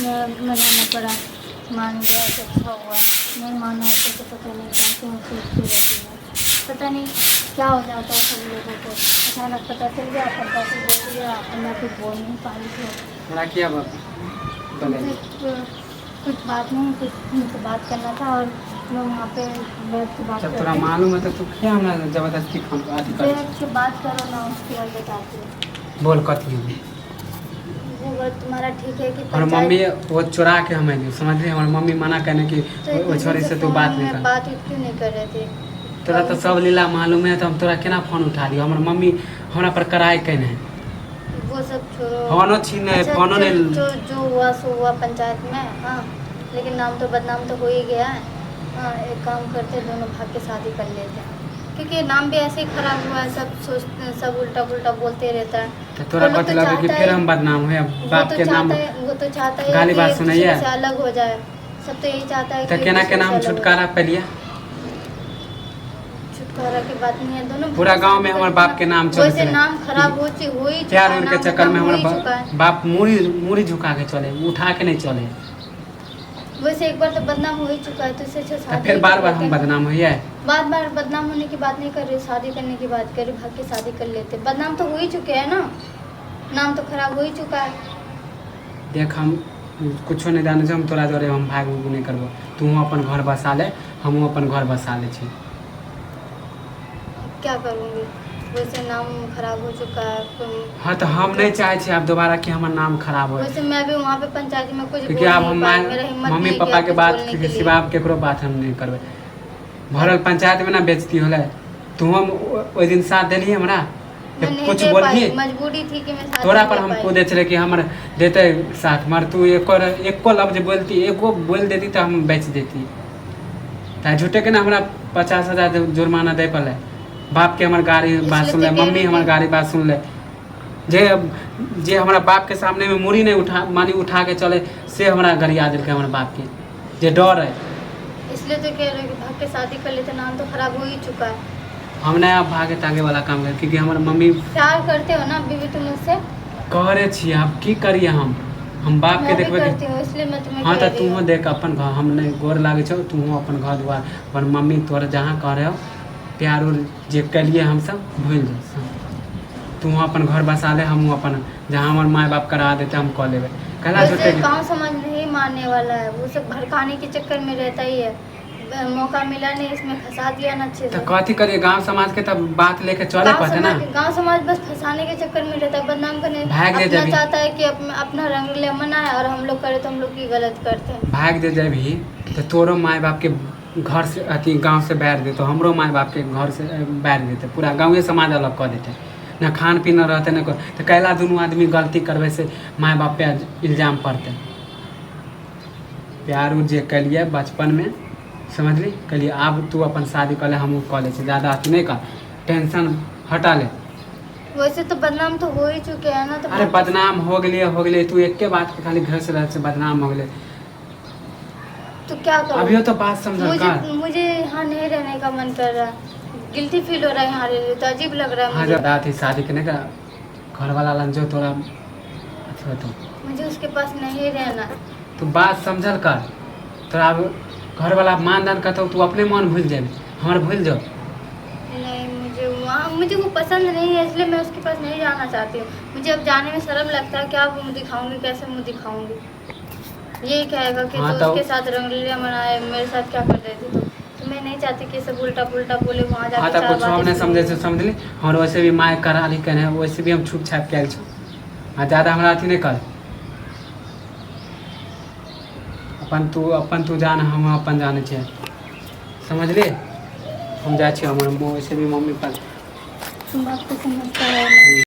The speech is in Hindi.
मनाना पड़ा, मान गया तो अच्छा हुआ, नहीं माना तो पता नहीं कैसे हम सोचती रहती है। पता नहीं क्या हो जाता है सब लोगों को, अचानक पता चल गया, पता चल बोल दिया और मैं कुछ बोल नहीं पाई थी। थोड़ा क्या मुझे कुछ बात नहीं, कुछ उनसे बात करना था और लोग वहाँ पे बैठ के बात जब करते तोरा हैं। मालूम है तो क्या हमरा जबरदस्ती अथी कर बैठ के बात करो ना, उसके बाद बताती हूँ। बोल कथी है वो बात तुम्हारा ठीक है कि और पंचायत- मम्मी वो चुरा के हमें दी, समझ रही हमारी मम्मी मना करने की तो वो इतने छोरी दिन से तू फोन बात में नहीं कर। बात क्यों नहीं कर रहे थे? तोरा तो सब लीला मालूम है, तो हम तोरा केना फोन उठा दियो, हमार मम्मी हमरा पर कराए कहने है। वो सब छोड़ो। फोनो छीने अच्छा, फोनो जो, नहीं जो जो हुआ सो हुआ पंचायत में, हाँ, लेकिन नाम तो बदनाम तो हो ही गया है। हाँ, एक काम करते दोनों भाग के शादी कर लेते हैं, क्योंकि नाम भी ऐसे ही खराब हुआ है, सब सोचते, सब उल्टा पुल्टा बोलते रहता है। तो तोरा वो लोग पता तो लगे कि चाहता फिर है- हम बदनाम हुए, वो बाप तो के नाम चाहता है, वो तो चाहता है गाली कि बात एक सुनैया। दूसरे से अलग हो जाए। सब तो यही चाहता है तो कि केना एक के दूसरे नाम से अलग हो छुटकारा जाए। पे लिया। छुटकारा की बात नहीं है, दोनों पूरा भाग गांव में शादी हमारे करते बाप के हैं। नाम चल वैसे नाम खराब हो ही चुका प्यार है, उनके नाम चक्कर में बदनाम हो ही हमारा चुका है। बाप मूड़ी झुका के चले, उठा के नहीं चले। वैसे एक बार तो बदनाम हो ही चुका है, तो इससे अच्छा तो शादी फिर बार कर बार लेते हम हैं। बदनाम हुए। बार बार बदनाम होने की बात नहीं कर रही, शादी करने की बात कर रही, भाग के शादी कर लेते। बदनाम तो हो ही चुके हैं ना, नाम तो खराब हो ही चुका है। देख हम कुछ नहीं जाने से हम तोरा जोरे हम भाग नहीं करबो, तू अपन घर बसा ले, हम अपन घर बसा ले छी। क्या करूँगी, वैसे नाम खराब हो चुका है। हाँ तो हम नहीं चाहे छी अब दोबारा कि हमारा नाम खराब हो, वैसे मैं भी वहाँ पे पंचायत में कुछ क्योंकि बोल अब नहीं हम पाई, मेरा हिम्मत मम्मी नहीं पापा किया के कुछ बात बोलने के सिवा लिए। केकरो बात हम नहीं करबे। भरल पंचायत में ना बेइज्जती होले, तू हम ओइ दिन साथ देली हमरा, मैं नहीं कुछ दे बोलली पाई, मजबूरी थी कि मैं साथ तोरा नहीं पर दे हम पाई। कूदे चले कि हमर देते साथ, मर तू एको लफ्ज बोलती, एको बोल देती तो हम बेच देती। ताकि झूठे के ना हमरा 50,000 जुर्माना दे पड़े, बाप के हमार गाड़ी बात सुन ले, मम्मी हमार गाड़ी बात सुन ले। जे हमारा बाप के सामने में मुड़ी नहीं उठा के चले, से हमारा गरिया दिल हमारे बाप के, जे डर है। इसलिए तो कह रहे हो कि भाग के शादी कर लेते, नाम तो खराब हो ही चुका है। हम नहीं अब भागे तागे वाला काम कर, क्योंकि हमारे मम्मी प्यार करते हो ना बीवी तुम मुझसे? कह रहे छी, अब की करिए हम बाप के मैं भी देखबे करती हूँ, इसलिए मैं तुम्हें हाँ कह तो रही तू हूँ। देख अपन घर, हम नहीं गोर लागे छो, तू अपन घर द्वार अपन मम्मी तोरा जहाँ कह रहे हो प्यार उर जे कलिए हम सब भूल जा, तू अपन घर बसा ले, हम अपन जहाँ हमारे माँ बाप करा देते हम कह लेबे। कहला वैसे झूठे गाँव समाज नहीं मानने वाला है, वो सब भड़काने के चक्कर में रहता ही है। मौका मिला नहीं, इसमें फंसा दिया ना अच्छे तो से। कथी करिए, गांव समाज के तब बात लेके चले पड़ते ना। गाँव समाज बस फंसाने के चक्कर में रहता है, बदनाम करने भाग दे अपना जभी। चाहता है कि अपना रंग ले मना है, और हम लोग करे तो हम लोग की गलत करते हैं। भाग दे भी तो तोरो माँ बाप के घर से अथी गांव से बैठ देते, हमरो माँ बाप के घर से बैठ देते, पूरा गाँवे समाज अलग कर देते, न खान पीना रहते न तो कैला दोनों आदमी गलती करवे से माँ बाप पे इल्जाम पड़ते। प्यार उर जे कलिए बचपन में समझ ली कलिए, अब तू अपन शादी कर ले, हम कह ले ज़्यादा अथी नहीं कर, टेंशन हटा ले। वैसे तो बदनाम तो हो ही चुके हैं ना, तो अरे बदनाम हो गए, तू एक के बात के खाली घर से रह से बदनाम हो गए, तो क्या करूं? अभी तो बात समझ कर। मुझे यहाँ नहीं रहने का मन कर रहा है, गिल्टी फील हो रहा है यहाँ रहने, तो अजीब लग रहा है हाँ मुझे। जब थी शादी करने का घर वाला लंजो तोरा अच्छा तो मुझे उसके पास नहीं रहना। तू बात समझल कर, तोरा अब घर वाला मानदान करता तू अपने मन भूल जाए, हमारे भूल जाओ। नहीं, मुझे वो पसंद नहीं है, इसलिए मैं उसके पास नहीं जाना चाहती हूँ। मुझे अब जाने में शर्म लगता है, क्या मुँह दिखाऊंगी, कैसे मुँह दिखाऊंगी। ये कहेगा कि हाँ, तू तो उसके साथ रंगलीला मनाए, मेरे साथ क्या कर रहे थे तो मैं नहीं चाहती कि सब उल्टा पुल्टा बोले, वहाँ हाँ जाके तो कुछ हमने समझे से समझ ली, और वैसे भी माँ करा ली कहने, वैसे भी हम छुप छाप के आयल छो, हाँ ज़्यादा हमारा अथी नहीं कर। अपन तू जान, हम अपन जाने छे, समझ ली। हम जाए छे, हमारे वैसे भी मम्मी पर तुम बात को समझता है।